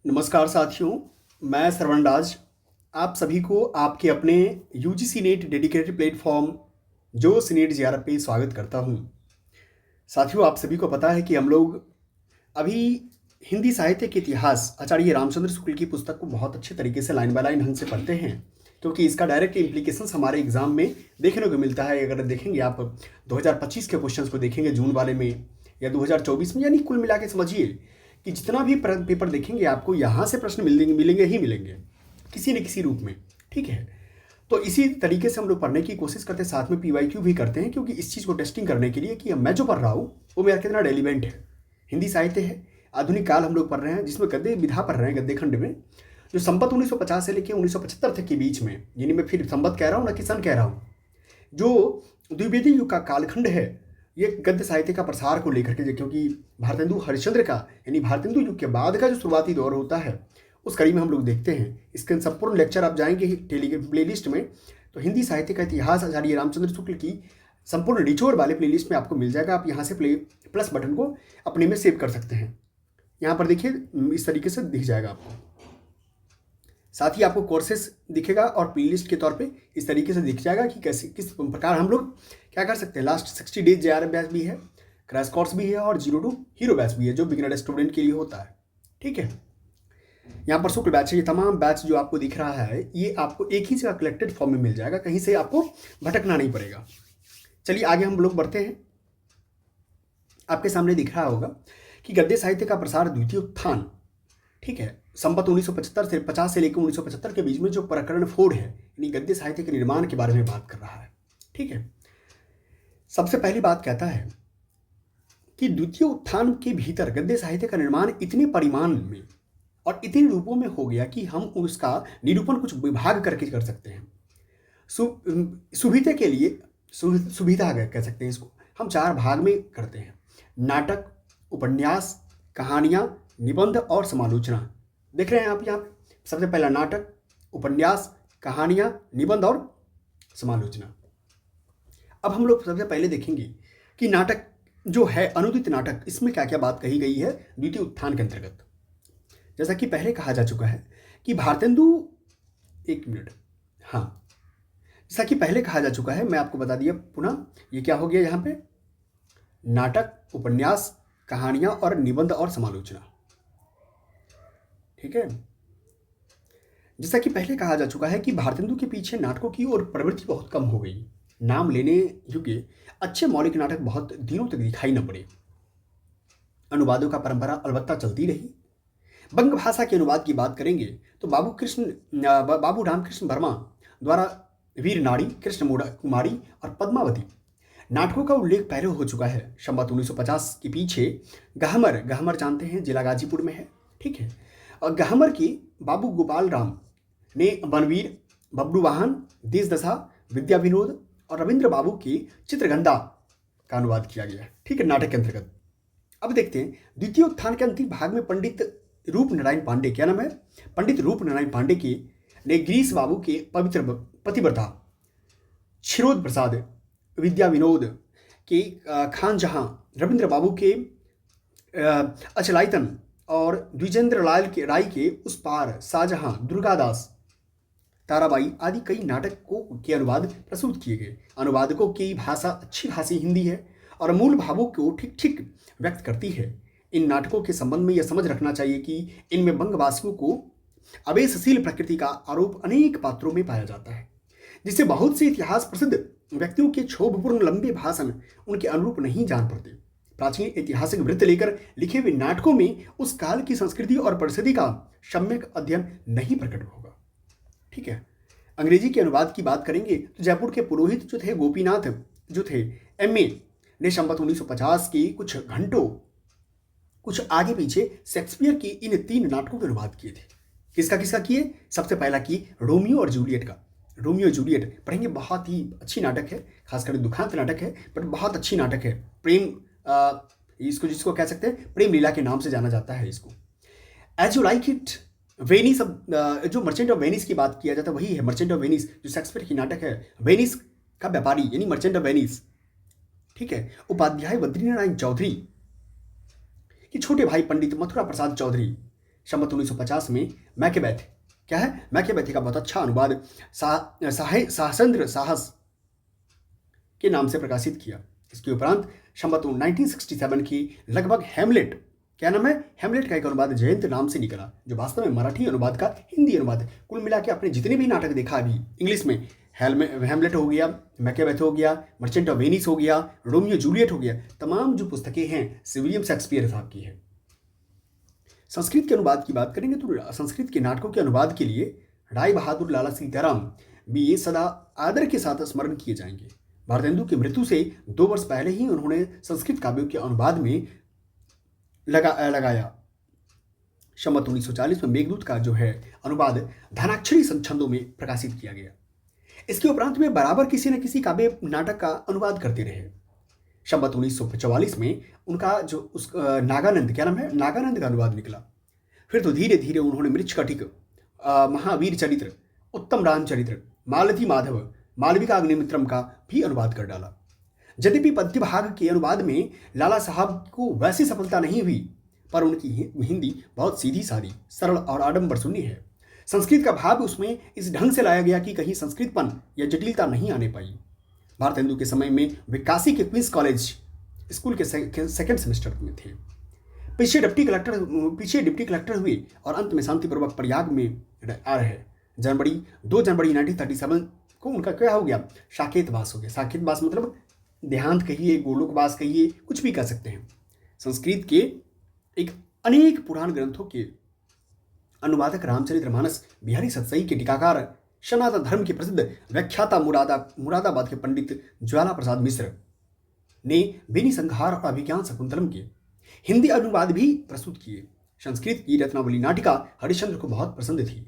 नमस्कार साथियों, मैं श्रवण राज आप सभी को आपके अपने यूजीसी नेट डेडिकेटेड प्लेटफॉर्म जो सीनेट जीआरएफ पे स्वागत करता हूं। साथियों, आप सभी को पता है कि हम लोग अभी हिंदी साहित्य के इतिहास आचार्य रामचंद्र शुक्ल की पुस्तक को बहुत अच्छे तरीके से लाइन बाय लाइन ढंग से पढ़ते हैं, क्योंकि इसका डायरेक्ट इम्प्लीकेशंस हमारे एग्जाम में देखने को मिलता है। अगर देखेंगे आप 2025 के क्वेश्चंस को देखेंगे जून वाले में या 2024 में, यानी कुल मिला के समझिए कि जितना भी पेपर देखेंगे आपको यहाँ से प्रश्न मिलेंगे ही मिलेंगे किसी न किसी रूप में। ठीक है, तो इसी तरीके से हम लोग पढ़ने की कोशिश करते हैं, साथ में पीवाईक्यू भी करते हैं, क्योंकि इस चीज़ को टेस्टिंग करने के लिए कि मैं जो पढ़ रहा हूँ वो मेरा कितना रेलिवेंट है। हिंदी साहित्य है, आधुनिक काल हम लोग पढ़ रहे हैं, जिसमें गद्य विधा पढ़ रहे हैं। गद्य खंड में जो संवत 1950 से लेकर 1975 तक के बीच में, यानी मैं फिर संवत कह रहा हूँ ना कि सन कह रहा हूँ, जो द्विवेदी युग का कालखंड है, ये गद्य साहित्य का प्रसार को लेकर के, क्योंकि भारतेंदु हरिश्चंद्र का यानी भारतेंदु युग के बाद का जो शुरुआती दौर होता है उस कड़ी में हम लोग देखते हैं। इसके संपूर्ण लेक्चर आप जाएंगे प्लेलिस्ट में, तो हिंदी साहित्य का इतिहास आचार्य रामचंद्र शुक्ल की संपूर्ण निचोड़ वाले प्लेलिस्ट में आपको मिल जाएगा। आप यहाँ से प्लस बटन को अपने में सेव कर सकते हैं। यहाँ पर देखिए, इस तरीके से दिख जाएगा आपको। साथ ही आपको कोर्सेस दिखेगा और प्लेलिस्ट के तौर पे इस तरीके से दिख जाएगा कि कैसे किस प्रकार हम लोग क्या कर सकते हैं। लास्ट 60 डेज जेआरएफ बैच भी है, क्रैश कोर्स भी है और 0 to हीरो बैच भी है, जो बिगिनर स्टूडेंट के लिए होता है। ठीक है, यहाँ पर शुक्ल बैच है। ये तमाम बैच जो आपको दिख रहा है ये आपको एक ही जगह कलेक्टेड फॉर्म में मिल जाएगा, कहीं से आपको भटकना नहीं पड़ेगा। चलिए आगे हम लोग बढ़ते हैं। आपके सामने दिख रहा होगा कि गद्य साहित्य का प्रसार द्वितीय उत्थान, ठीक है, संवत 1975 से 50 से लेकर 1975 के बीच में जो प्रकरण 4 है, यानी गद्य साहित्य के निर्माण के बारे में बात कर रहा है। ठीक है, सबसे पहली बात कहता है कि द्वितीय उत्थान के भीतर गद्य साहित्य का निर्माण इतने परिमाण में और इतने रूपों में हो गया कि हम उसका निरूपण कुछ विभाग करके कर सकते हैं। सुविधा के लिए सुविधा कह सकते हैं इसको, हम 4 भाग में करते हैं: नाटक, उपन्यास, कहानियां, निबंध और समालोचना। देख रहे हैं आप यहाँ पे, सबसे पहला नाटक, उपन्यास, कहानियां, निबंध और समालोचना। अब हम लोग सबसे पहले देखेंगे कि नाटक जो है, अनुदित नाटक, इसमें क्या क्या बात कही गई है द्वितीय उत्थान के अंतर्गत। जैसा कि पहले कहा जा चुका है कि भारतेंदु, एक मिनट, हाँ, जैसा कि पहले कहा जा चुका है, मैं आपको बता दिया पुनः, ये क्या हो गया यहाँ पे, नाटक, उपन्यास, कहानियां और निबंध और समालोचना। ठीक है, जैसा कि पहले कहा जा चुका है कि भारतेंदु के पीछे नाटकों की ओर प्रवृत्ति बहुत कम हो गई। नाम लेने योग्य अच्छे मौलिक नाटक बहुत दिनों तक दिखाई न पड़े। अनुवादों का परंपरा अलबत्ता चलती रही। बंग भाषा के अनुवाद की बात करेंगे तो बाबू रामकृष्ण वर्मा द्वारा वीर नारी, कृष्ण कुमारी और पद्मावती नाटकों का उल्लेख पहले हो चुका है। संवत 1950 के पीछे गहमर जानते हैं, जिला गाजीपुर में है। ठीक है, और गहमर की बाबू गोपाल राम ने बनवीर, बबलू वाहन, देश दशा, विद्या विनोद और रविंद्र बाबू की चित्रगंधा का अनुवाद किया गया है। ठीक है, नाटक के अंतर्गत। अब देखते हैं द्वितीय उत्थान के अंतिम भाग में पंडित रूप नारायण पांडे, क्या नाम है, पंडित रूप नारायण पांडे की ने गिरीश बाबू के पवित्र पतिव्रता, क्षीरोद प्रसाद, विद्या विनोद के खान जहां, रविंद्र बाबू के अचलायतन और द्विजेंद्र लाल के राय के उस पार, शाहजहां, दुर्गादास, ताराबाई आदि कई नाटकों के अनुवाद प्रस्तुत किए गए। अनुवादकों की भाषा अच्छी खासी हिंदी है और मूल भावों को ठीक ठीक व्यक्त करती है। इन नाटकों के संबंध में यह समझ रखना चाहिए कि इनमें बंगवासियों को अवेशशील प्रकृति का आरोप अनेक पात्रों में पाया जाता है, जिससे बहुत से इतिहास प्रसिद्ध व्यक्तियों के क्षोभपूर्ण लंबे भाषण उनके अनुरूप नहीं जान पड़ते। प्राचीन ऐतिहासिक वृत्त लेकर लिखे हुए नाटकों में उस काल की संस्कृति और परिस्थिति का सम्यक अध्ययन नहीं प्रकट होगा। ठीक है, अंग्रेजी के अनुवाद की बात करेंगे तो जयपुर के पुरोहित जो थे, गोपीनाथ जो थे, एमए, ने संवत 1950 की कुछ आगे पीछे शेक्सपियर की इन 3 नाटकों के अनुवाद किए थे। किसका किसका किए? सबसे पहला की रोमियो और जूलियट का। रोमियो जूलियट पढ़ेंगे, बहुत ही अच्छी नाटक है, खासकर दुखांत नाटक है, बट बहुत अच्छी नाटक है। प्रेम, इसको जिसको कह सकते हैं प्रेम लीला के नाम से जाना जाता है इसको। As you like it, Venice, जो मर्चेंट ऑफ वेनिस की बात किया जाता है वही है मर्चेंट ऑफ वेनिस, जो शेक्सपियर की नाटक है। वेनिस का व्यापारी यानी मर्चेंट ऑफ वेनिस। ठीक है, उपाध्याय बद्रीनारायण चौधरी कि छोटे भाई पंडित मथुरा प्रसाद चौधरी संवत 1950 में मैकेबेथ, क्या है, मैकेबेथ का बहुत अच्छा अनुवाद साहसेंद्र साहस के नाम से प्रकाशित किया। इसके उपरांत संवत 1967 की लगभग हेमलेट, क्या नाम है, हेमलेट का एक अनुवाद जयंत नाम से निकला, जो वास्तव में मराठी अनुवाद का हिंदी अनुवाद है। कुल मिला के आपने जितने भी नाटक देखा अभी इंग्लिश में, हेमलेट हो गया, मैकेबेथ हो गया, मर्चेंट ऑफ वेनिस हो गया, रोमियो जूलियट हो गया, तमाम जो पुस्तकें हैं विलियम शेक्सपियर साहब की है। संस्कृत के अनुवाद की बात करेंगे तो संस्कृत के नाटकों के अनुवाद के लिए राय बहादुर लाला सीताराम भी ये सदा आदर के साथ स्मरण किए जाएंगे। भारतेंदु की मृत्यु से 2 वर्ष पहले ही उन्होंने संस्कृत काव्यों के अनुवाद में लगाया। संवत 1940 में मेघदूत का जो है अनुवाद धनाक्षरी छंदों में प्रकाशित किया गया। इसके उपरांत वे बराबर किसी न किसी काव्य नाटक का अनुवाद करते रहे। संवत 1944 में उनका जो उस नागानंद, क्या नाम है, नागानंद का अनुवाद निकला। फिर तो धीरे धीरे उन्होंने मृच्छकटिक, महावीर चरित्र, उत्तम रामचरित्र, मालती माधव, मालविका अग्निमित्रम का भी अनुवाद कर डाला। यद्यपि पद्य भाग के अनुवाद में लाला साहब को वैसी सफलता नहीं हुई, पर उनकी हिंदी बहुत सीधी सादी, सरल और आडंबर शून्य है। संस्कृत का भाव उसमें इस ढंग से लाया गया कि कहीं संस्कृतपन या जटिलता नहीं आने पाई। भारतेंदु के समय में वे काशी के क्वींस कॉलेज स्कूल के सेकेंड सेमेस्टर में थे। पीछे डिप्टी कलेक्टर हुए और अंत में शांतिपूर्वक प्रयाग में आ रहे। 2 जनवरी 1937 को उनका क्या हो गया, साकेतवास हो गया। साकेतवास मतलब देहांत कहिए, गोलोकवास कहिए, कुछ भी कह सकते हैं। संस्कृत के एक अनेक पुराण ग्रंथों के अनुवादक रामचरितमानस बिहारी सतसई के टीकाकार, सनातन धर्म के प्रसिद्ध व्याख्याता मुरादाबाद के पंडित ज्वाला प्रसाद मिश्र ने बेनी संहार और अभिज्ञान शकुंतलम के हिंदी अनुवाद भी प्रस्तुत किए। संस्कृत की रत्नावली नाटिका हरिश्चंद्र को बहुत पसंद थी।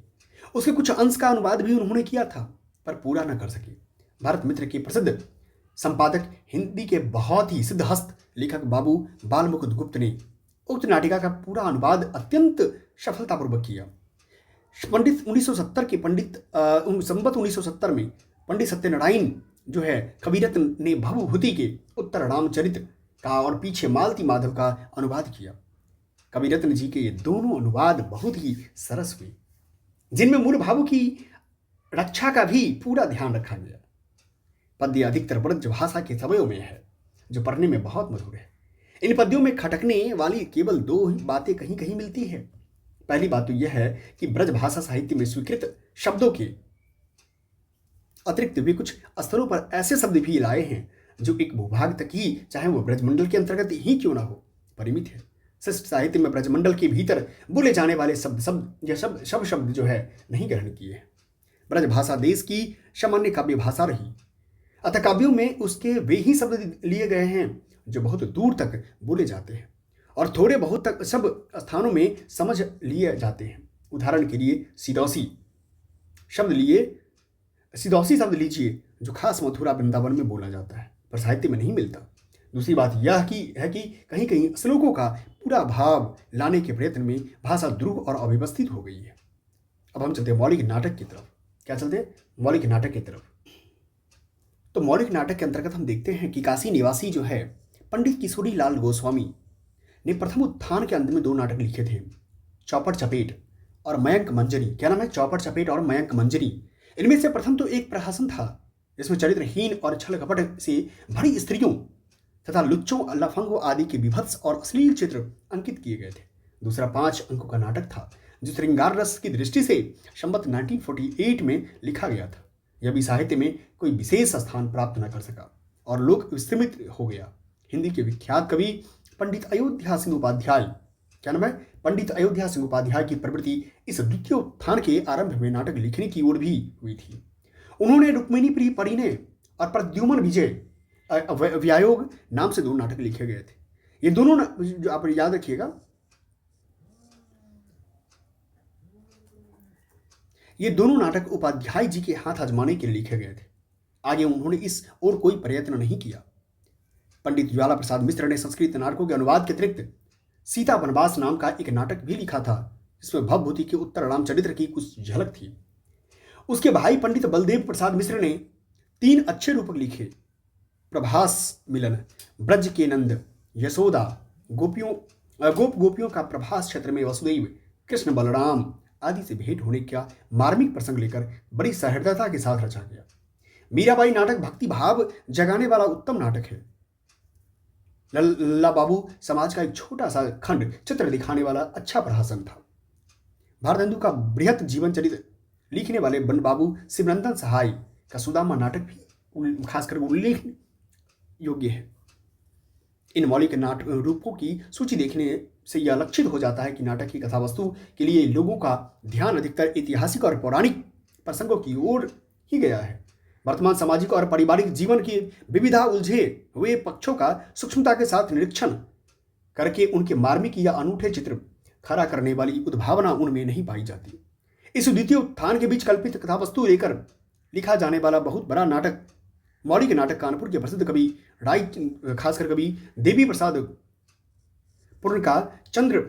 उसके कुछ अंश का अनुवाद भी उन्होंने किया था, पर पूरा न कर सके। भारत मित्र के प्रसिद्ध संपादक, हिंदी के बहुत ही सिद्धहस्त लेखक बाबू बालमुकुंद गुप्त ने उक्त नाटिका का पूरा अनुवाद अत्यंत सफलतापूर्वक किया। संवत 1970 में पंडित सत्यनारायण जो है कविरत्न ने भवभूति के उत्तर रामचरित्र का और पीछे मालती माधव का अनुवाद किया। कविरत्न जी के ये दोनों अनुवाद बहुत ही सरस हुए, जिनमें मूल भावों की रक्षा का भी पूरा ध्यान रखा गया। पद्य अधिकतर ब्रज भाषा के सवयों में है, जो पढ़ने में बहुत मधुर है। इन पद्यों में खटकने वाली केवल 2 ही बातें कहीं कहीं मिलती है। पहली बात तो यह है कि ब्रज भाषा साहित्य में स्वीकृत शब्दों के अतिरिक्त वे कुछ स्थलों पर ऐसे शब्द भी लाए हैं जो एक भूभाग तक ही, चाहे वो ब्रजमंडल के अंतर्गत ही क्यों ना हो, परिमित है। शिष्ट साहित्य में ब्रजमंडल के भीतर बोले जाने वाले शब्द जो है नहीं ग्रहण किए हैं। ब्रज भाषा देश की सामान्य काव्य भाषा रही, अतः काव्यों में उसके वे ही शब्द लिए गए हैं जो बहुत दूर तक बोले जाते हैं और थोड़े बहुत तक सब स्थानों में समझ लिए जाते हैं। उदाहरण के लिए सिदौसी शब्द लीजिए, जो खास मथुरा वृंदावन में बोला जाता है, पर साहित्य में नहीं मिलता। दूसरी बात यह है कि कहीं कहीं श्लोकों का पूरा भाव लाने के प्रयत्न में भाषा ध्रुव और अव्यवस्थित हो गई है। अब हम चलते हैं मौलिक नाटक की तरफ। क्या चलते हैं? मौलिक नाटक की तरफ। तो मौलिक नाटक के अंतर्गत हम देखते हैं कि काशी निवासी जो है पंडित किशोरी लाल गोस्वामी ने प्रथम उत्थान के अंत में 2 नाटक लिखे थे, चौपट चपेट और मयंक मंजरी। क्या नाम है? चौपट चपेट और मयंक मंजरी। इनमें से प्रथम तो एक प्रहसन था, जिसमें चरित्रहीन और छल कपट से भरी स्त्रियों तथा लुच्चों, लफंगों आदि के विभत्स और अश्लील चित्र अंकित किए गए थे। दूसरा 5 अंकों का नाटक था, जो श्रृंगार रस की दृष्टि से संवत 1948 में लिखा गया था। यह भी साहित्य में कोई विशेष स्थान प्राप्त न कर सका और लोक विस्मृत हो गया। हिंदी के विख्यात कवि पंडित अयोध्या सिंह उपाध्याय, क्या नाम है? पंडित अयोध्या सिंह उपाध्याय की प्रवृत्ति इस द्वितीय उत्थान के आरंभ में नाटक लिखने की ओर भी हुई थी। उन्होंने रुक्मिणी प्रिय परिणय और प्रद्युमन विजय व्यायोग नाम से 2 नाटक लिखे गए थे। ये दोनों जो आप याद रखिएगा, ये दोनों नाटक उपाध्याय जी के हाथ आजमाने के लिए लिखे गए थे। आगे उन्होंने इस ओर कोई प्रयत्न नहीं किया। पंडित ज्वाला प्रसाद मिश्र ने संस्कृत नाटकों के अनुवाद के अतिरिक्त सीता वनवास नाम का एक नाटक भी लिखा था, जिसमें भवभूति के उत्तर रामचरित्र की कुछ झलक थी। उसके भाई पंडित बलदेव प्रसाद मिश्र ने 3 अच्छे रूपक लिखे, प्रभास मिलन, ब्रज के नंद, यशोदा, गोपियों का प्रभास क्षेत्र में वसुदेव, कृष्ण बलराम आदि से भेंट होने का मार्मिक प्रसंग लेकर बड़ी सहृदयता के साथ रचा गया। मीराबाई नाटक भक्ति भाव जगाने वाला उत्तम नाटक है। लल्ला बाबू समाज का एक छोटा सा खंड चित्र दिखाने वाला अच्छा प्रहसन था। भारतेंदु का बृहत जीवन चरित्र लिखने वाले बन बाबू शिवनंदन सहाय का सुदामा नाटक भी खासकर उल्लेख योग्य है। इन मौलिक नाटक रूपों की सूची देखने से यह लक्षित हो जाता है कि नाटक की कथा वस्तु के लिए लोगों का ध्यान अधिकतर ऐतिहासिक और पौराणिक प्रसंगों की ओर ही गया है। वर्तमान सामाजिक और पारिवारिक जीवन की विविधा उलझे हुए पक्षों का सूक्ष्मता के साथ निरीक्षण करके उनके मार्मिक या अनूठे चित्र खड़ा करने वाली उद्भावना उनमें नहीं पाई जाती। इस द्वितीय उत्थान के बीच कल्पित कथा वस्तु लेकर लिखा जाने वाला बहुत बड़ा नाटक मौलिक नाटक कानपुर के प्रसिद्ध कवि राय खासकर कवि देवी प्रसाद पूर्ण का चंद्र।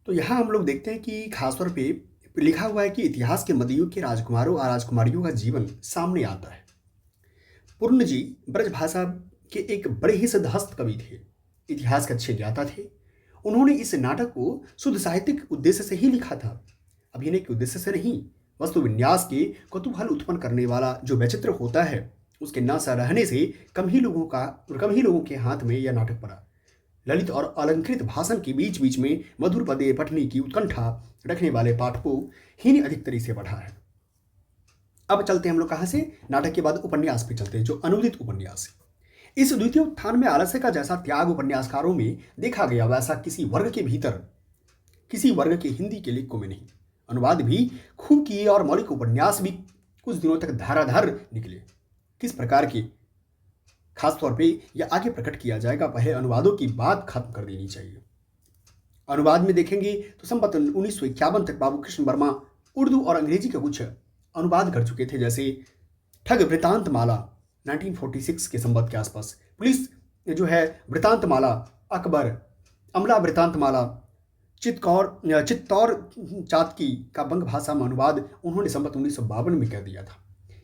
तो यहां हम लोग देखते हैं कि खासतौर पे लिखा हुआ है कि इतिहास के मध्ययुग के राजकुमारों और राजकुमारियों का जीवन सामने आता है। पूर्ण जी ब्रजभाषा के एक बड़े ही सिद्धहस्त कवि थे, इतिहास के अच्छे ज्ञाता थे। उन्होंने इस नाटक को शुद्ध साहित्यिक उद्देश्य से ही लिखा था, अभिनय के उद्देश्य से नहीं। वस्तु विन्यास के कौतूहल उत्पन्न करने वाला जो वैचित्र होता है उसके न रहने से कम ही लोगों के हाथ में यह नाटक पड़ा। ललित और अलंकृत भाषण के बीच बीच में मधुर पदे पठनी की उत्कंठा रखने वाले पाठकों ही ने अधिक तरीके से बढ़ा है। अब चलते हैं हम लोग कहां से, नाटक के बाद उपन्यास पे चलते हैं, जो अनुदित उपन्यास है। इस द्वितीय उत्थान में आलस्य का जैसा त्याग उपन्यासकारों में देखा गया वैसा किसी वर्ग के भीतर किसी वर्ग के हिंदी के लेखकों में नहीं। अनुवाद भी खूब किए और मौलिक उपन्यास भी कुछ दिनों तक धाराधार निकले। किस प्रकार के, खासतौर पे यह आगे प्रकट किया जाएगा। पहले अनुवादों की बात खत्म कर देनी चाहिए। अनुवाद में देखेंगे तो संवत 1951 तक बाबू कृष्ण वर्मा उर्दू और अंग्रेजी के कुछ अनुवाद कर चुके थे, जैसे ठग वृतांत माला 1946 के संवत के आसपास, पुलिस जो है वृतांत माला, अकबर, अमला वृतांत माला, चित्तौर चातकी का बंग भाषा में अनुवाद उन्होंने संवत 1952 में कर दिया था।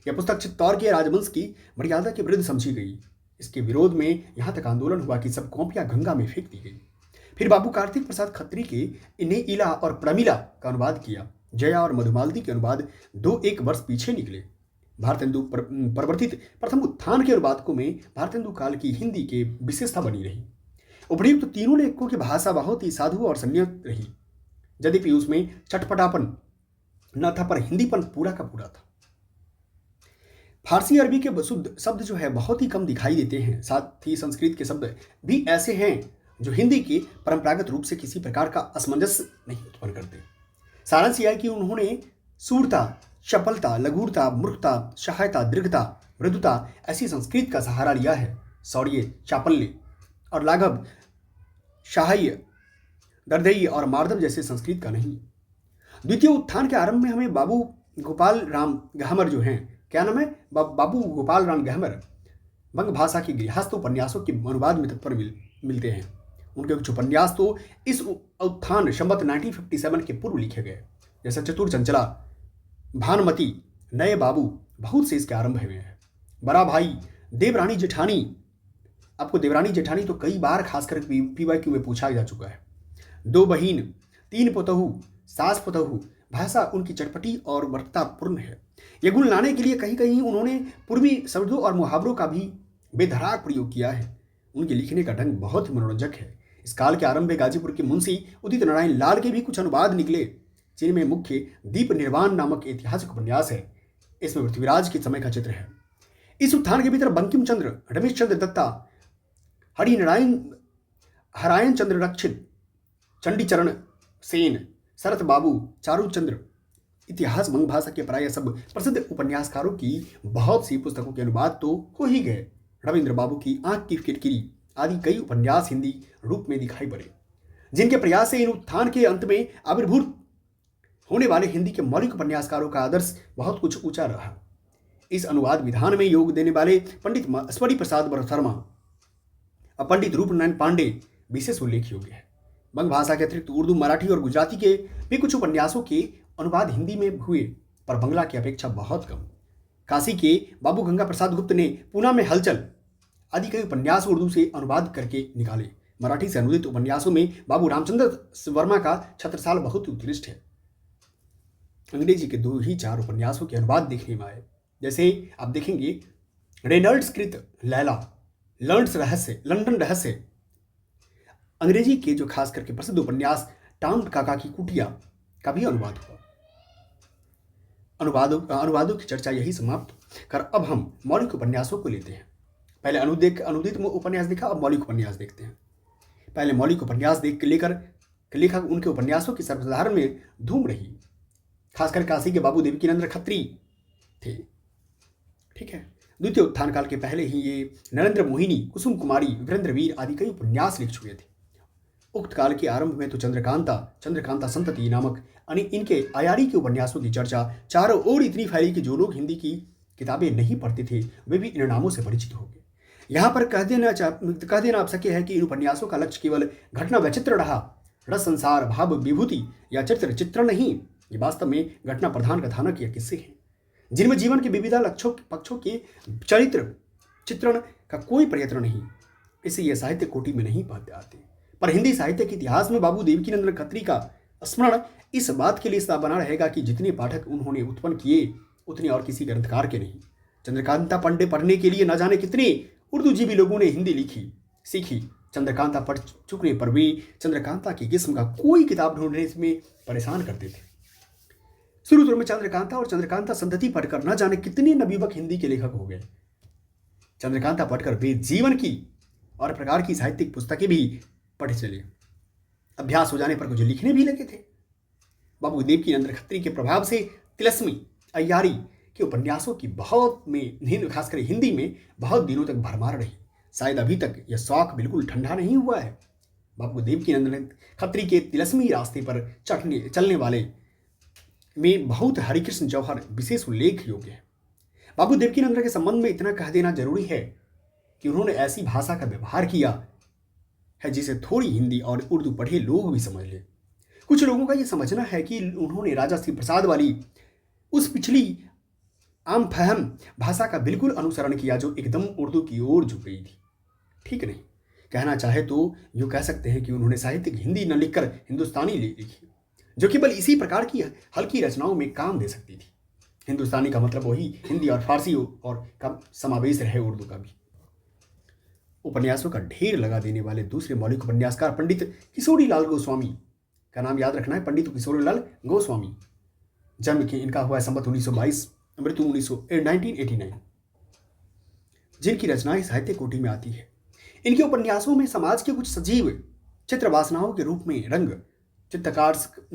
यह पुस्तक चित्तौर के राजवंश की मर्यादा के विरुद्ध समझी गई। इसके विरोध में यहाँ तक आंदोलन हुआ कि सब कॉपियां गंगा में फेंक दी गई। फिर बाबू कार्तिक प्रसाद खत्री के इन्हें इला और प्रमिला का अनुवाद किया। जया और मधुमालती के अनुवाद 2-1 वर्ष पीछे निकले। भारतेंदु प्रवर्तित प्रथम उत्थान के अनुवादकों में भारतेंदु काल की हिंदी के विशेषता बनी रही। उपयुक्त तीनों लेखकों की भाषा बहुत ही साधु और संयत रही, यद्यपि उसमें चटपटापन न था, पर हिंदीपन पूरा का पूरा था। फारसी अरबी के शुद्ध शब्द जो है बहुत ही कम दिखाई देते हैं। साथ ही संस्कृत के शब्द भी ऐसे हैं जो हिंदी के परंपरागत रूप से किसी प्रकार का असमंजस नहीं उत्पन्न करते। सारांश यह है कि उन्होंने सूरता, चपलता, लघुरता, मूर्खता, सहायता, दीर्घता, मृदुता ऐसी संस्कृत का सहारा लिया है। शौर्य, चापल्य और लाघव, साहय, दर्दई और मार्दव जैसे संस्कृत का नहीं। द्वितीय उत्थान के आरंभ में हमें बाबू गोपाल राम गहमर जो हैं, क्या नाम है, बाबू गोपाल राम गहमर, बंग भाषा के गृहस्थ उपन्यासों के अनुवाद में तत्पर मिलते हैं। उनके कुछ उपन्यास तो इस उत्थान संवत 1957 के पूर्व लिखे गए, जैसे चतुर चंचला, भानुमति, नए बाबू, बहुत से इसके आरंभ हुए हैं। बड़ा भाई, देवरानी जेठानी, आपको देवरानी जेठानी तो कई बार खासकर PYQ में पूछा जा चुका है। 2 बहीन, 3 पुतहू, सास पुतहू, भाषा उनकी चटपटी और वक्तापूर्ण है। यह गुण लाने के लिए कहीं कहीं उन्होंने पूर्वी शब्दों और मुहावरों का भी बेधराक प्रयोग किया है। उनके लिखने का ढंग बहुत ही मनोरंजक है। इस काल के आरंभ में गाजीपुर के मुंशी उदित नारायण लाल के भी कुछ अनुवाद निकले, जिनमें मुख्य दीप निर्वाण नामक ऐतिहासिक उपन्यास है। इसमें पृथ्वीराज के समय का चित्र है। इस उत्थान के भीतर बंकिम चंद्र, रमेश चंद्र दत्ता, हरायन चंद्र रक्षित, चंडीचरण सेन, शरत बाबू, चारूचंद्र, इतिहास बंग भाषा के प्राय सब प्रसिद्ध उपन्यासकारों की बहुत सी पुस्तकों के अनुवाद तो हो ही गए। रविंद्र बाबू की आंख की किरकिरी आदि कई उपन्यास हिंदी रूप में दिखाई पड़े, जिनके प्रयास से इन उत्थान के अंत में आविर्भूत होने वाले हिंदी के मौलिक उपन्यासकारों का आदर्श बहुत कुछ ऊंचा रहा। इस अनुवाद विधान में योग देने वाले पंडित स्वरी प्रसाद शर्मा और पंडित रूपनारायण पांडे विशेष उल्लेख योग्य है। बंग भाषा के अतिरिक्त उर्दू, मराठी और गुजराती के भी कुछ उपन्यासों के अनुवाद हिंदी में हुए, पर बंगला की अपेक्षा बहुत कम। काशी के बाबू गंगा प्रसाद गुप्त ने पूना में हलचल आदि कई उपन्यास उर्दू से अनुवाद करके निकाले। मराठी से अनुदित उपन्यासों में बाबू रामचंद्र वर्मा का छत्रसाल बहुत ही उत्कृष्ट है। अंग्रेजी के 2 ही 4 उपन्यासों के अनुवाद देखने में आए, जैसे आप देखेंगे रेनल्ड्स कृत लैला, लंदन रहस्य। अंग्रेजी के जो खास करके प्रसिद्ध उपन्यास टाउन काका की कुटिया का भी अनुवाद हुआ। अनुवादों की चर्चा यही समाप्त कर अब हम मौलिक उपन्यासों को लेते हैं। पहले अनुदित उपन्यास देखा, अब मौलिक उपन्यास देखते हैं। पहले मौलिक उपन्यास देख लेकर लेखक उनके उपन्यासों की सर्वसाधारण में धूम रही, खासकर काशी के बाबू देवकीनंद खत्री थे। ठीक है, द्वितीय उत्थान काल के पहले ही ये नरेंद्र मोहिनी, कुसुम कुमारी, वीरेंद्र वीर आदि कई उपन्यास लिख चुके थे। उक्त काल के आरंभ में तो चंद्रकांता संतति नामक इनके अयारी के उपन्यासों की चर्चा चारों ओर इतनी फैली कि जो लोग हिंदी की किताबें नहीं पढ़ते थे वे भी इन नामों से परिचित हो गए। यहाँ पर कह देना आप सके है कि इन उपन्यासों का लक्ष्य केवल घटना वैचित्र रहा, रस संसार, भाव विभूति या चरित्र चित्रण नहीं। ये वास्तव में घटना प्रधान कथानक या किस्से हैं जिनमें जीवन के विविध पक्षों के चरित्र चित्रण का कोई प्रयत्न नहीं। इसे यह साहित्य कोटि में नहीं पाते आते। पर हिंदी साहित्य के इतिहास में बाबू देवकीनंद खत्री का स्मरण इस बात के लिए बना रहेगा कि जितने पाठक उन्होंने उत्पन्न किए उतने और किसी ग्रंथकार के नहीं। चंद्रकांता पंडे पढ़ने के लिए न जाने कितने उर्दू जीवी लोगों ने हिंदी सीखी। चंद्रकांता पढ़ चुकने पर वे चंद्रकांता की किस्म का कोई किताब ढूंढने में परेशान करते थे। शुरू में चंद्रकांता और चंद्रकांता संतति पढ़कर न जाने कितने नवयुवक हिंदी के लेखक हो गए। चंद्रकांता पढ़कर वे जीवन की और प्रकार की साहित्यिक पुस्तकें भी पढ़े चले। अभ्यास हो जाने पर कुछ लिखने भी लगे थे। बाबू देवकीनंद खत्री के प्रभाव से तिलस्मी, अय्यारी के उपन्यासों की खासकर हिंदी में बहुत दिनों तक भरमार रही। शायद अभी तक यह शौक बिल्कुल ठंडा नहीं हुआ है। बाबू देवकीनंद खत्री के तिलस्मी रास्ते पर चलने वाले में बहुत हरिकृष्ण जौहर विशेष उल्लेख योग्य है। बाबू देवकीनंद के संबंध में इतना कह देना जरूरी है कि उन्होंने ऐसी भाषा का व्यवहार किया है जिसे थोड़ी हिंदी और उर्दू पढ़े लोग भी समझ ले। कुछ लोगों का यह समझना है कि उन्होंने राजा श्री प्रसाद वाली उस पिछली आम फहम भाषा का बिल्कुल अनुसरण किया जो एकदम उर्दू की ओर झुक गई थी। ठीक नहीं, कहना चाहे तो यूँ कह सकते हैं कि उन्होंने साहित्यिक हिंदी न लिखकर हिंदुस्तानी लिखी, जो केवल इसी प्रकार की हल्की रचनाओं में काम दे सकती थी। हिंदुस्तानी का मतलब वही हिंदी और फारसी और का समावेश रहे उर्दू का भी। उपन्यासों का ढेर लगा देने वाले दूसरे मौलिक उपन्यासकार पंडित किशोरीलाल गोस्वामी का नाम याद रखना है। पंडित किशोरीलाल गोस्वामी, जन्म इनका हुआ है संवत 1922, मृत्यु 1989, जिनकी रचनाएं साहित्य कोटि में आती है। इनके उपन्यासों में समाज के कुछ सजीव चित्र वासनाओं के रूप में रंग,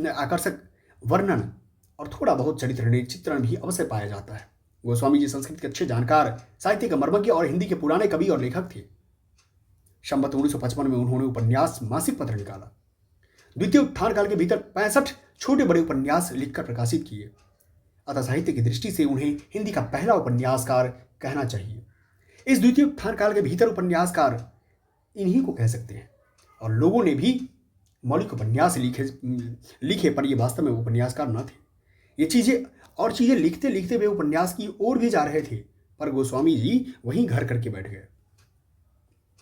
आकर्षक वर्णन और थोड़ा बहुत चरित्र चित्रण भी अवश्य पाया जाता है। गोस्वामी जी संस्कृत के अच्छे जानकार, साहित्य के मर्मज्ञ और हिंदी के पुराने कवि और लेखक थे। संवत 1955 में उन्होंने उपन्यास मासिक पत्र निकाला। द्वितीय उत्थान काल के भीतर 65 छोटे बड़े उपन्यास लिखकर प्रकाशित किए। अतः साहित्य की दृष्टि से उन्हें हिंदी का पहला उपन्यासकार कहना चाहिए। इस द्वितीय उत्थान काल के भीतर उपन्यासकार इन्हीं को कह सकते हैं। और लोगों ने भी मौलिक उपन्यास लिखे पर ये वास्तव में उपन्यासकार न थे। ये चीजें लिखते लिखते वे उपन्यास की ओर भी जा रहे थे, पर गोस्वामी जी वहीं घर करके बैठ गए।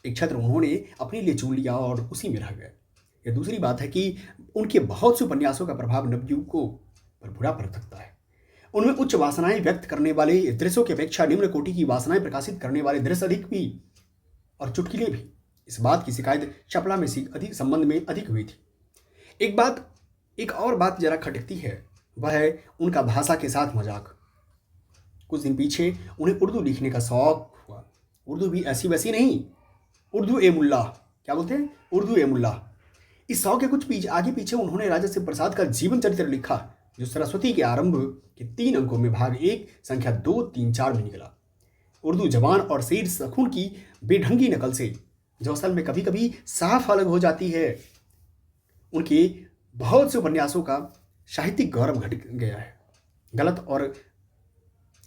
एक क्षेत्र उन्होंने अपने लिए चुन लिया और उसी में रह गए। यह दूसरी बात है कि उनके बहुत से उपन्यासों का प्रभाव नवयुवकों पर बुरा पड़ सकता है। उनमें उच्च वासनाएं व्यक्त करने वाले दृश्यों की अपेक्षा निम्न कोटि की वासनाएं प्रकाशित करने वाले दृश्य अधिक भी और चुटकुले भी। इस बात की शिकायत चपला में अधिक संबंध में अधिक हुई थी। एक और बात जरा खटकती है, वह है उनका भाषा के साथ मजाक। कुछ दिन पीछे उन्हें उर्दू लिखने का शौक हुआ। उर्दू भी ऐसी वैसी नहीं, उर्दू ए मुल्ला, क्या बोलते हैं, उर्दू ए मुल्ला। इस शौक के कुछ आगे पीछे उन्होंने राजा श्री प्रसाद का जीवन चरित्र लिखा, जो सरस्वती के आरंभ के 3 अंकों में भाग 1 संख्या 2, 3, 4 में निकला। उर्दू जबान और शेर सखून की बेढंगी नकल से, जो असल में कभी कभी साफ अलग हो जाती है। उनके बहुत से उपन्यासों का साहित्यिक गौरव घट गया है।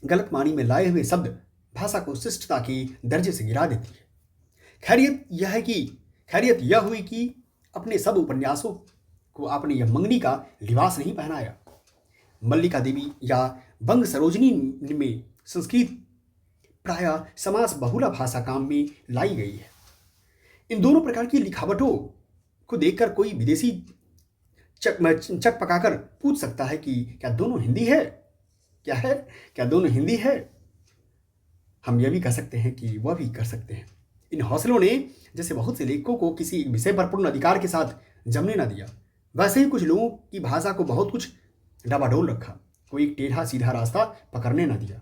गलत मानी में लाए हुए शब्द भाषा को शिष्टता के दर्जे से गिरा देती है। खैरियत यह हुई कि अपने सब उपन्यासों को आपने यह मंगनी का लिबास नहीं पहनाया। मल्लिका देवी या बंग सरोजनी में संस्कृत प्रायः समास बहुला भाषा काम में लाई गई है। इन दोनों प्रकार की लिखावटों को देखकर कोई विदेशी चक पकाकर पूछ सकता है कि क्या दोनों हिंदी है, क्या है, क्या दोनों हिंदी है। हम यह भी कह सकते हैं कि वह भी कर सकते हैं। इन हौसलों ने जैसे बहुत से लेखकों को किसी विषय पर पूर्ण अधिकार के साथ जमने न दिया, वैसे ही कुछ लोगों की भाषा को बहुत कुछ डबाडोल रखा, कोई टेढ़ा सीधा रास्ता पकड़ने न दिया।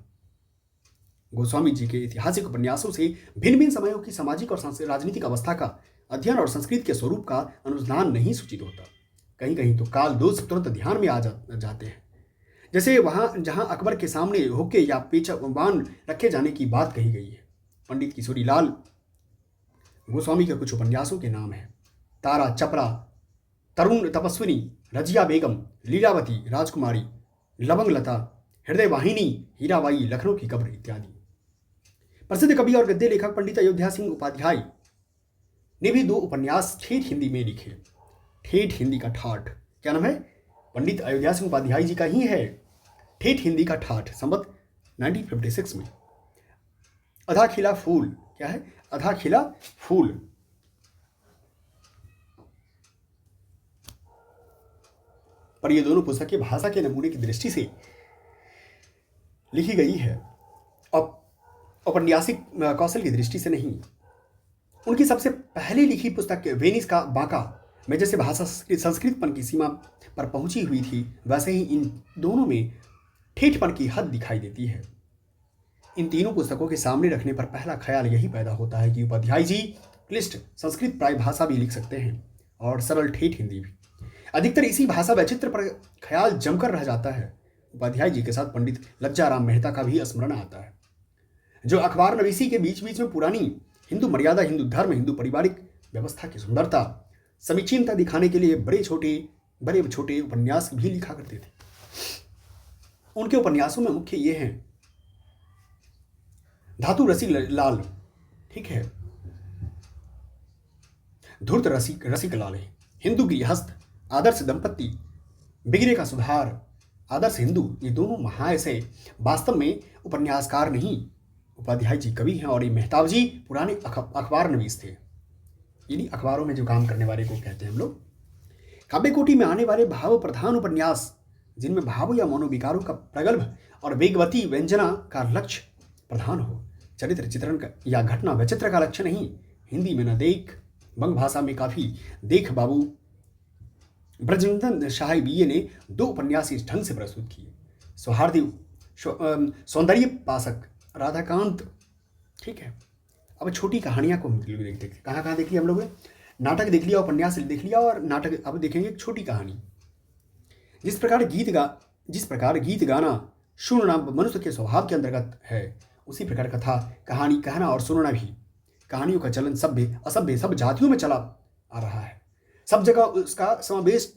गोस्वामी जी के ऐतिहासिक उपन्यासों से भिन्न भिन्न समयों की सामाजिक और राजनीतिक अवस्था का अध्ययन और संस्कृत के स्वरूप का अनुसंधान नहीं सूचित होता। कहीं कहीं तो काल दोष तुरंत ध्यान में आ जाते हैं, जैसे वहां जहां अकबर के सामने हुक्के या पेचवान रखे जाने की बात कही गई है। पंडित किशोरी लाल गोस्वामी के कुछ उपन्यासों के नाम हैं: तारा चपरा, तरुण तपस्विनी, रजिया बेगम, लीलावती, राजकुमारी, लवंग लता, हृदय वाहिनी, हीराबाई, लखनऊ की कब्र इत्यादि। प्रसिद्ध कवि और गद्य लेखक पंडित अयोध्या सिंह उपाध्याय ने भी 2 उपन्यास ठेठ हिंदी में लिखे। ठेठ हिंदी का ठाठ, क्या नाम है? पंडित अयोध्या सिंह उपाध्याय जी का ही है। ठेठ हिंदी का ठाठ, संवत 1956 में। अधा खिला फूल, क्या है? अधा खिला फूल। पर ये दोनों पुस्तकें भाषा के नमूने की दृष्टि से लिखी गई है और औपन्यासिक कौशल की दृष्टि से नहीं। उनकी सबसे पहले लिखी पुस्तक वेनिस का बांका में जैसे भाषा संस्कृतपन की सीमा पर पहुंची हुई थी, वैसे ही इन दोनों में ठेठपन की हद दिखाई देती है। इन तीनों पुस्तकों के सामने रखने पर पहला ख्याल यही पैदा होता है कि उपाध्याय जी क्लिष्ट संस्कृत प्राय भाषा भी लिख सकते हैं और सरल ठेठ हिंदी भी। अधिकतर इसी भाषा वैचित्र पर ख्याल जमकर रह जाता है। उपाध्याय जी के साथ पंडित लज्जाराम मेहता का भी स्मरण आता है, जो अखबार नवीसी के बीच बीच में पुरानी हिंदू मर्यादा, हिंदू धर्म, हिंदू पारिवारिक व्यवस्था की सुंदरता, समीचीनता दिखाने के लिए बड़े छोटे उपन्यास भी लिखा करते थे। उनके उपन्यासों में मुख्य ये हैं: धातु रसिक लाल, ठीक है, धूर्त रसिक लाल है, हिंदू गृहस्थ, आदर्श दंपत्ति, बिगड़े का सुधार, आदर्श हिंदू। ये दोनों महाशय वास्तव में उपन्यासकार नहीं, उपाध्याय जी कवि हैं और ये मेहताब जी पुराने अखबार नवीस थे। यानी अखबारों में जो काम करने वाले को कहते हैं हम लोग। काव्य कोटि में आने वाले भाव प्रधान उपन्यास, जिनमें भाव या मनोविकारों का प्रगल्भ और वेगवती व्यंजना का लक्ष्य प्रधान हो, चरित्र चित्रण का या घटना वैचित्र का लक्ष्य नहीं। हिंदी में न देख, बंग भाषा में काफी देख बाबू ब्रजनंदन शाही बीए ने 2 उपन्यास इस ढंग से प्रस्तुत किए: सौहार्दी सौंदर्य पाशक, राधाकांत, ठीक है। अब छोटी कहानियां को हम देखते हैं, कहाँ कहाँ देख लिया हम लोग? नाटक देख लिया, उपन्यास देख लिया, और नाटक अब देखेंगे एक छोटी कहानी। जिस प्रकार गीत गाना सुनना मनुष्य के स्वभाव के अंतर्गत है, उसी प्रकार कथा कहानी कहना और सुनना भी। कहानियों का चलन सभ्य असभ्य सब जातियों में चला आ रहा है। सब जगह उसका समावेश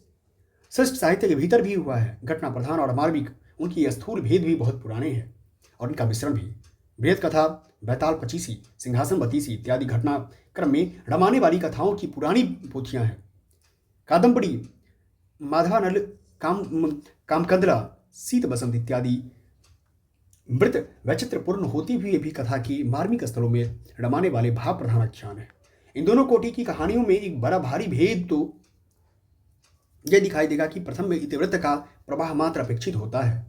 श्रेष्ठ साहित्य के भीतर भी हुआ है। घटना प्रधान और मार्मिक उनकी स्थूल भेद भी बहुत पुराने हैं और इनका मिश्रण भी। बृहद कथा, बैताल पचीसी, सिंहासन बतीसी इत्यादि घटना क्रम में रमाने वाली कथाओं की पुरानी पोथियां हैं। कादम्बरी, माधवानल, कामकंदला, शीत बसंत इत्यादि मृत वैचित्रपूर्ण होती हुई भी कथा की मार्मिक स्थलों में रमाने वाले भाव प्रधान आख्यान है। इन दोनों कोटि की कहानियों में एक बड़ा भारी भेद तो यह दिखाई देगा कि प्रथम में इतिवृत्त का प्रवाह मात्र अपेक्षित होता है,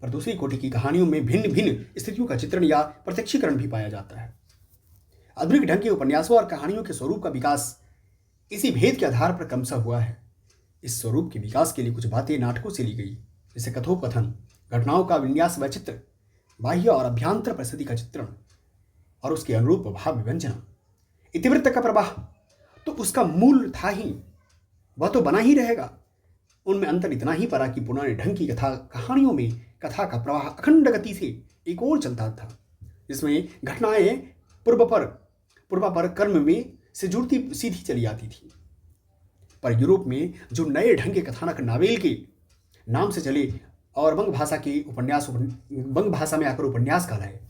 पर दूसरी कोटि की कहानियों में भिन्न भिन्न स्थितियों का चित्रण या प्रत्यक्षीकरण भी पाया जाता है। आधुनिक ढंग के उपन्यासों और कहानियों के स्वरूप का विकास इसी भेद के आधार पर क्रमशः हुआ है। इस स्वरूप के विकास के लिए कुछ बातें नाटकों से ली गई, जैसे कथोपकथन, घटनाओं का विन्यास वैचित्र, बाह्य और अभ्यंतर परिस्थिति का चित्रण और उसके अनुरूप भाव व्यंजना। इतिवृत्त का प्रवाह तो उसका मूल था ही, वह तो बना ही रहेगा। उनमें अंतर इतना ही पड़ा कि पुराने ढंग की कहानियों में कथा का प्रवाह अखंड गति से एक और चलता था, जिसमें घटनाएं पूर्वापर कर्म में से जुड़ती सीधी चली आती थी। पर यूरोप में जो नए ढंग के कथानक नावेल के नाम से चले और वंग भाषा में आकर उपन्यास कहलाए।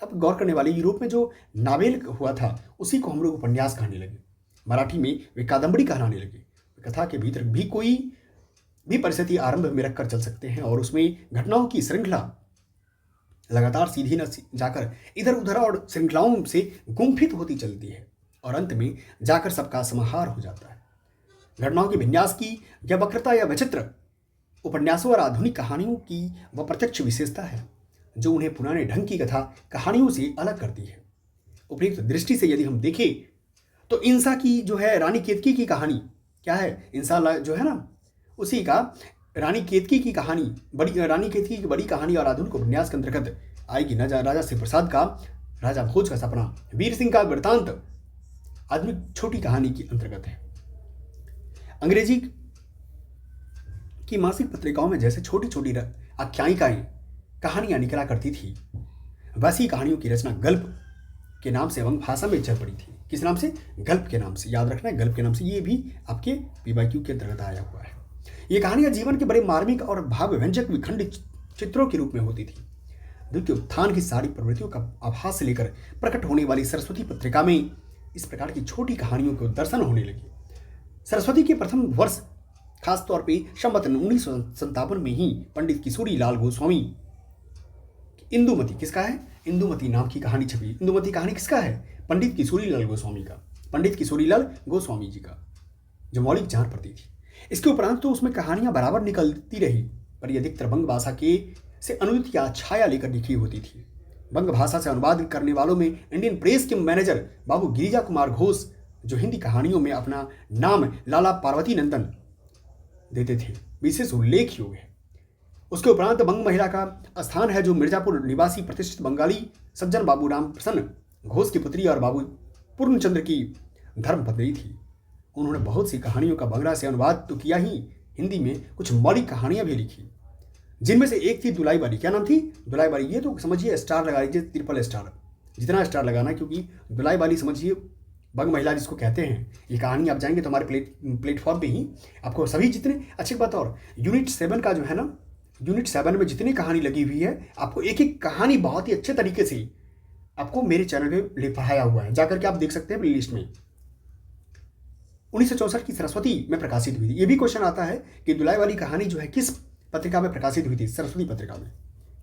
अब गौर करने वाले, यूरोप में जो नावेल हुआ था उसी को हम लोग उपन्यास कहने लगे। मराठी में वे कादम्बरी कहलाने लगे। कथा के भीतर भी कोई भी परिस्थिति आरंभ में रखकर चल सकते हैं और उसमें घटनाओं की श्रृंखला लगातार सीधी न जाकर इधर उधर और श्रृंखलाओं से गुम्फित होती चलती है। और अंत में जाकर सबका समाहार हो जाता है। घटनाओं के विन्यास की यह वक्रता या विचित्र उपन्यासों और आधुनिक कहानियों की वह प्रत्यक्ष विशेषता है जो उन्हें पुराने ढंग की कथा कहानियों से अलग करती है। उपयुक्त दृष्टि से यदि हम देखें तो इंसा की जो है रानी केतकी की कहानी क्या है, इंसा जो है ना उसी का रानी केतकी की कहानी, बड़ी रानी केतकी की बड़ी कहानी और आधुनिक उपन्यास के अंतर्गत आएगी। न राजा शिव प्रसाद का राजा भोज का सपना, वीर सिंह का वृतांत आधुनिक छोटी कहानी की अंतर्गत है। अंग्रेजी की मासिक पत्रिकाओं में जैसे छोटी छोटी आख्यायिकाएं कहानियां निकला करती थी, वैसी कहानियों की रचना गल्प के नाम से वंग भाषा में चल पड़ी थी। किस नाम से? गल्प के नाम से। याद रखना है, गल्प के नाम से। ये भी आपके पीवाईक्यू के अंतर्गत आया हुआ है। ये कहानियां जीवन के बड़े मार्मिक और भाव व्यंजक विखंडित चित्रों के रूप में होती थी। द्वितीय उत्थान की सारी प्रवृत्तियों का आभास से लेकर प्रकट होने वाली सरस्वती पत्रिका में इस प्रकार की छोटी कहानियों को दर्शन होने लगी। सरस्वती के प्रथम वर्ष खासतौर पे संवत 1957 में ही पंडित किशोरी लाल गोस्वामी इंदुमती, किसका है? इंदुमती नाम की कहानी छपी। इंदुमती कहानी किसका है? पंडित किशोरी लाल गोस्वामी का, पंडित किशोरी लाल गोस्वामी जी का, जो मौलिक जान पड़ती थी। इसके उपरांत तो उसमें कहानियां बराबर निकलती रही, पर यह अधिकतर बंग भाषा के से अनुदित या छाया लेकर लिखी होती थी। बंग भाषा से अनुवाद करने वालों में इंडियन प्रेस के मैनेजर बाबू गिरिजा कुमार घोष, जो हिंदी कहानियों में अपना नाम लाला पार्वती नंदन देते थे, विशेष उल्लेख योग्य है। उसके उपरांत बंग महिला का स्थान है, जो मिर्जापुर निवासी प्रतिष्ठित बंगाली सज्जन बाबू राम प्रसन्न घोष की पुत्री और बाबू पूर्णचंद्र की धर्मपत्नी थी। उन्होंने बहुत सी कहानियों का बंगला से अनुवाद तो किया ही, हिंदी में कुछ मौलिक कहानियां भी लिखी, जिनमें से एक थी दुलाई वाली। क्या नाम थी? दुलाई वाली। ये तो समझिए स्टार लगा लीजिए, ट्रिपल स्टार, जितना स्टार लगाना, क्योंकि दुलाई वाली समझिए बंग महिला जिसको कहते हैं। ये कहानी आप जाएंगे तो हमारे प्लेटफॉर्म पे ही आपको सभी जितने अच्छी बात, और यूनिट 7 का जो है ना, यूनिट 7 में जितनी कहानी लगी हुई है, आपको एक एक कहानी बहुत ही अच्छे तरीके से आपको मेरे चैनल पे ले पढ़ाया हुआ है, जाकर के आप देख सकते हैं प्ले लिस्ट में। 1964 की सरस्वती में प्रकाशित हुई थी। ये भी क्वेश्चन आता है कि दुलाई वाली कहानी जो है किस पत्रिका में प्रकाशित हुई थी? सरस्वती पत्रिका में।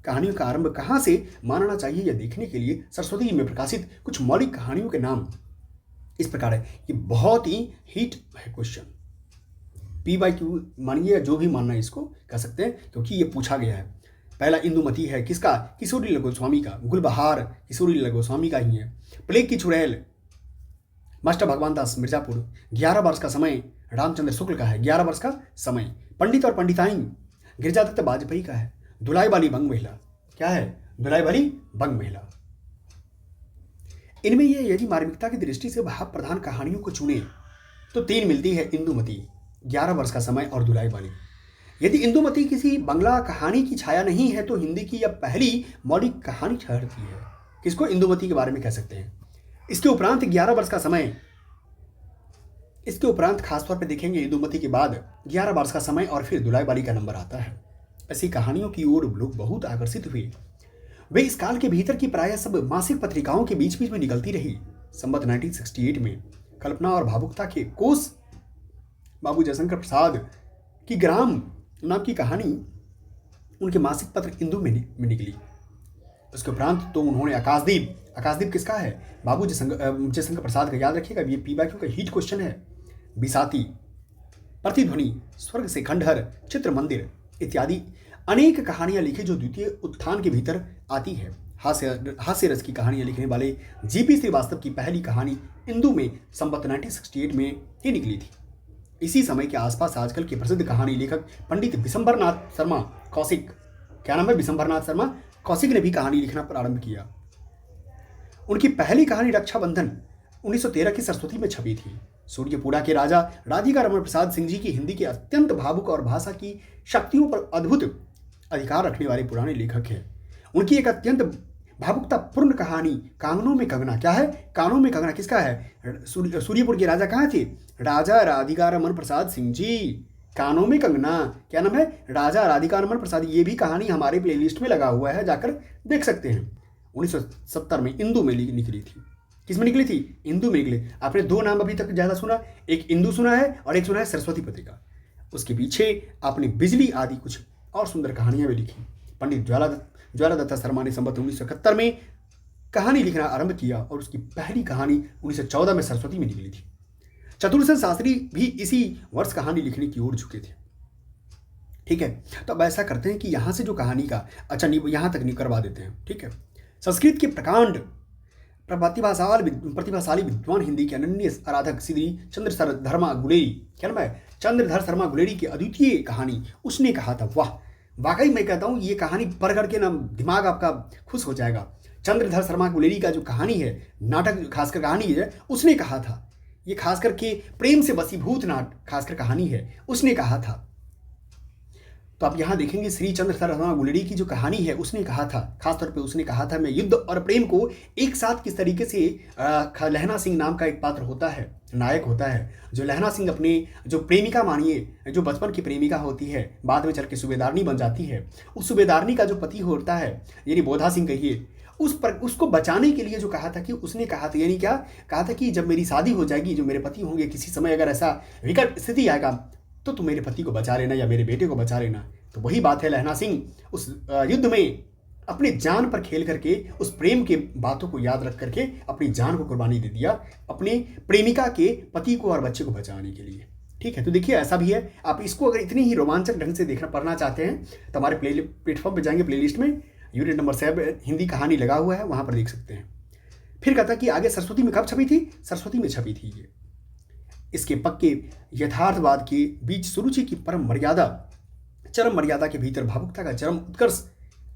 कहानियों का आरंभ कहाँ से मानना चाहिए यह देखने के लिए सरस्वती में प्रकाशित कुछ मौलिक कहानियों के नाम इस प्रकार है। ये बहुत ही हिट है क्वेश्चन, पीवाईक्यू मानिए, जो भी मानना है इसको कह सकते हैं, क्योंकि ये पूछा गया है। पहला इंदुमती है, किसका? किशोरी लाल गोस्वामी का। गुलबहार किशोरी लाल गोस्वामी का ही है। प्लेग की चुड़ैल मास्टर भगवान दास मिर्जापुर। 11 वर्ष का समय रामचंद्र शुक्ल का है, 11 वर्ष का समय। पंडित और पंडिताइन गिरिजादत्त वाजपेयी का है। दुलाई वाली बंग महिला, क्या है? दुलाई वाली बंग महिला। इनमें ये यदि मार्मिकता की दृष्टि से भाव प्रधान कहानियों को चुने तो 3 मिलती है, इंदुमती, 11 वर्ष का समय और दुलाई वाली। यदि इंदुमती किसी बंगला कहानी की छाया नहीं है तो हिंदी की यह पहली मौलिक कहानी ठहरती है। किसको? इंदुमती के बारे में कह सकते हैं। इसके उपरांत 11 वर्ष का समय, इसके उपरांत खासतौर पर देखेंगे इंदुमती के बाद 11 वर्ष का समय और फिर दुलाई वाली का नंबर आता है। ऐसी कहानियों की ओर लोग बहुत आकर्षित हुए। वे इस काल के भीतर की प्रायः सब मासिक पत्रिकाओं के बीच बीच में निकलती रही। संवत 1968 में कल्पना और भावुकता के कोस बाबू जयशंकर प्रसाद की ग्राम नाम की कहानी उनके मासिक पत्र इंदू में निकली। उसके उपरांत तो उन्होंने आकाशदीप, आकाशदीप किसका है? बाबू जयशंकर प्रसाद का। याद रखिएगा, ये पीवाईक्यू का हिट क्वेश्चन है। बिसाती, प्रतिध्वनि, स्वर्ग से खंडहर, चित्र मंदिर इत्यादि अनेक कहानियां लिखी जो द्वितीय उत्थान के भीतर आती है। हास्य रस की कहानियां लिखने वाले जीपी श्रीवास्तव की पहली कहानी इंदू में संवत 1968 में ही निकली थी। इसी समय के आसपास आजकल के प्रसिद्ध कहानी लेखक पंडित बिशंबरनाथ शर्मा कौशिक, क्या नाम है? बिशंबरनाथ शर्मा कौशिक ने भी कहानी लिखना प्रारंभ किया। उनकी पहली कहानी रक्षाबंधन 1913 की सरस्वती में छपी थी। सूर्यपुरा के राजा राधिका रमन प्रसाद सिंह जी की हिंदी के अत्यंत भावुक और भाषा की शक्तियों पर अद्भुत अधिकार रखने वाले पुराने लेखक हैं। उनकी एक अत्यंत भावुकता पूर्ण कहानी कानों में कंगना, क्या है? कानों में कंगना किसका है? सूर्यपुर के राजा कहाँ थे? राजा राधिका रमन प्रसाद सिंह जी। कानों में कंगना, क्या नाम है? राजा राधिका रमन प्रसाद। ये भी कहानी हमारे प्लेलिस्ट में लगा हुआ है, जाकर देख सकते हैं। 1970 में इंदू में निकली थी। किस में निकली थी? इंदू में निकली। आपने 2 नाम अभी तक ज़्यादा सुना, एक इंदू सुना है और एक सुना है सरस्वती पत्रिका। उसके पीछे आपने बिजली आदि कुछ और सुंदर कहानियां भी लिखी। पंडित ज्वाला दत्ता शर्मा ने संवत 1971 में कहानी लिखना आरंभ किया और उसकी पहली कहानी 1914 में सरस्वती में निकली थी। चतुरसेन शास्त्री भी इसी वर्ष कहानी लिखने की ओर झुके थे। ठीक है, तो अब ऐसा करते हैं कि यहाँ से जो कहानी का यहाँ तक नहीं करवा देते हैं। ठीक है, संस्कृत के प्रकांड प्रतिभाशाली विद्वान हिंदी के अनन्य आराधक श्री चंद्रधर शर्मा गुलेरी, क्या नाम है, चंद्रधर शर्मा गुलेरी की अद्वितीय कहानी उसने कहा था। वाह, वाकई मैं कहता हूँ ये कहानी पढ़ करके ना दिमाग आपका खुश हो जाएगा। चंद्रधर शर्मा गुलेरी का जो कहानी है, नाटक खासकर कहानी है, उसने कहा था, ये खासकर के प्रेम से वसीभूत खासकर कहानी है, उसने कहा था। तो आप यहाँ देखेंगे श्री चंद्रधर शर्मा गुलेरी की जो कहानी है उसने कहा था, खासतौर पे उसने कहा था, मैं युद्ध और प्रेम को एक साथ किस तरीके से लहना सिंह नाम का एक पात्र होता है, नायक होता है, जो लहना सिंह अपने जो प्रेमिका मानिए, जो बचपन की प्रेमिका होती है, बाद में चल के सूबेदारनी बन जाती है, उस सूबेदारनी का जो पति होता है यानी बोधा सिंह कहिए, उसको बचाने के लिए जो कहा था कि उसने कहा था, यानी क्या कहा था कि जब मेरी शादी हो जाएगी, जो मेरे पति होंगे, किसी समय अगर ऐसा विकट स्थिति आएगा तो तुम मेरे पति को बचा लेना या मेरे बेटे को बचा लेना। तो वही बात है, लहना सिंह उस युद्ध में अपने जान पर खेल करके, उस प्रेम के बातों को याद रख करके अपनी जान को कुर्बानी दे दिया अपने प्रेमिका के पति को और बच्चे को बचाने के लिए। ठीक है, तो देखिए ऐसा भी है। आप इसको अगर इतनी ही रोमांचक ढंग से देखना पढ़ना चाहते हैं तो हमारे प्लेटफॉर्म पर जाएंगे, प्लेलिस्ट में यूनिट नंबर 7 हिंदी कहानी लगा हुआ है, वहाँ पर देख सकते हैं। फिर कहता कि आगे सरस्वती में कब छपी थी, सरस्वती में छपी थी ये। इसके पक्के यथार्थवाद के बीच सुरुचि की चरम मर्यादा के भीतर भावुकता का चरम उत्कर्ष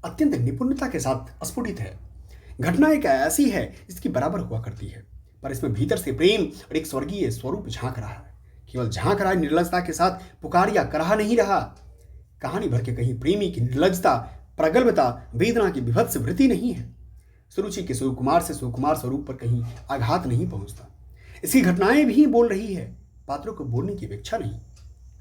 अत्यंत निपुणता के साथ स्फुटित है। घटना एक ऐसी है जिसकी बराबर हुआ करती है, पर इसमें भीतर से प्रेम और एक स्वर्गीय स्वरूप झांक रहा है। केवल झांक रहा है, निर्लजता के साथ पुकार या करा नहीं रहा। कहानी भर के कहीं प्रेमी की निर्लजता, प्रगल्भता, वेदना की विभत्स वृत्ति नहीं है। सुरुचि के शिवकुमार से शिवकुमार स्वरूप पर कहीं आघात नहीं पहुंचता। इसकी घटनाएं भी बोल रही है, पात्रों को बोलने की अपेक्षा नहीं।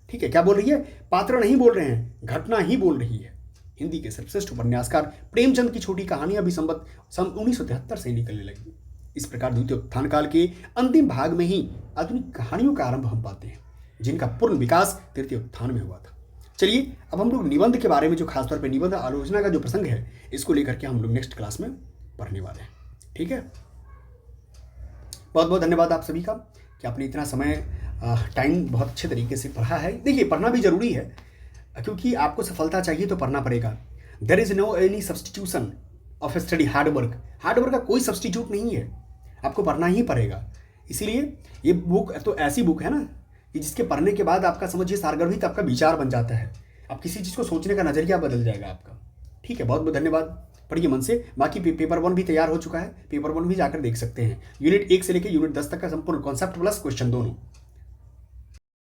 ठीक है, क्या बोल रही है, पात्र नहीं बोल रहे हैं, घटना ही बोल रही है। हिंदी के सर्वश्रेष्ठ उपन्यासकार प्रेमचंद की छोटी कहानियां भी सन 1973 से निकलने लगी। इस प्रकार द्वितीय उत्थान काल के अंतिम भाग में ही आधुनिक कहानियों का आरंभ हम पाते हैं, जिनका पूर्ण विकास तृतीय उत्थान में हुआ था। चलिए अब हम लोग निबंध के बारे में, जो खासतौर पर निबंध आलोचना का जो प्रसंग है, इसको लेकर के हम लोग नेक्स्ट क्लास में पढ़ने वाले हैं। ठीक है, बहुत बहुत धन्यवाद आप सभी का कि आपने इतना समय टाइम बहुत अच्छे तरीके से पढ़ा है। देखिए पढ़ना भी जरूरी है, क्योंकि आपको सफलता चाहिए तो पढ़ना पड़ेगा। There is no any substitution of study hard work. Hard work का कोई सब्सटीट्यूट नहीं है, आपको पढ़ना ही पड़ेगा। इसीलिए ये बुक तो ऐसी बुक है ना कि जिसके पढ़ने के बाद आपका समझिए सारगर्भित आपका विचार बन जाता है, आप किसी चीज़ को सोचने का नजरिया बदल जाएगा आपका। ठीक है, बहुत बहुत धन्यवाद, पढ़िए मन से। बाकी पेपर 1 भी तैयार हो चुका है, पेपर 1 भी जाकर देख सकते हैं। यूनिट 1 से लेकर यूनिट 10 तक का संपूर्ण कॉन्सेप्ट प्लस क्वेश्चन दोनों।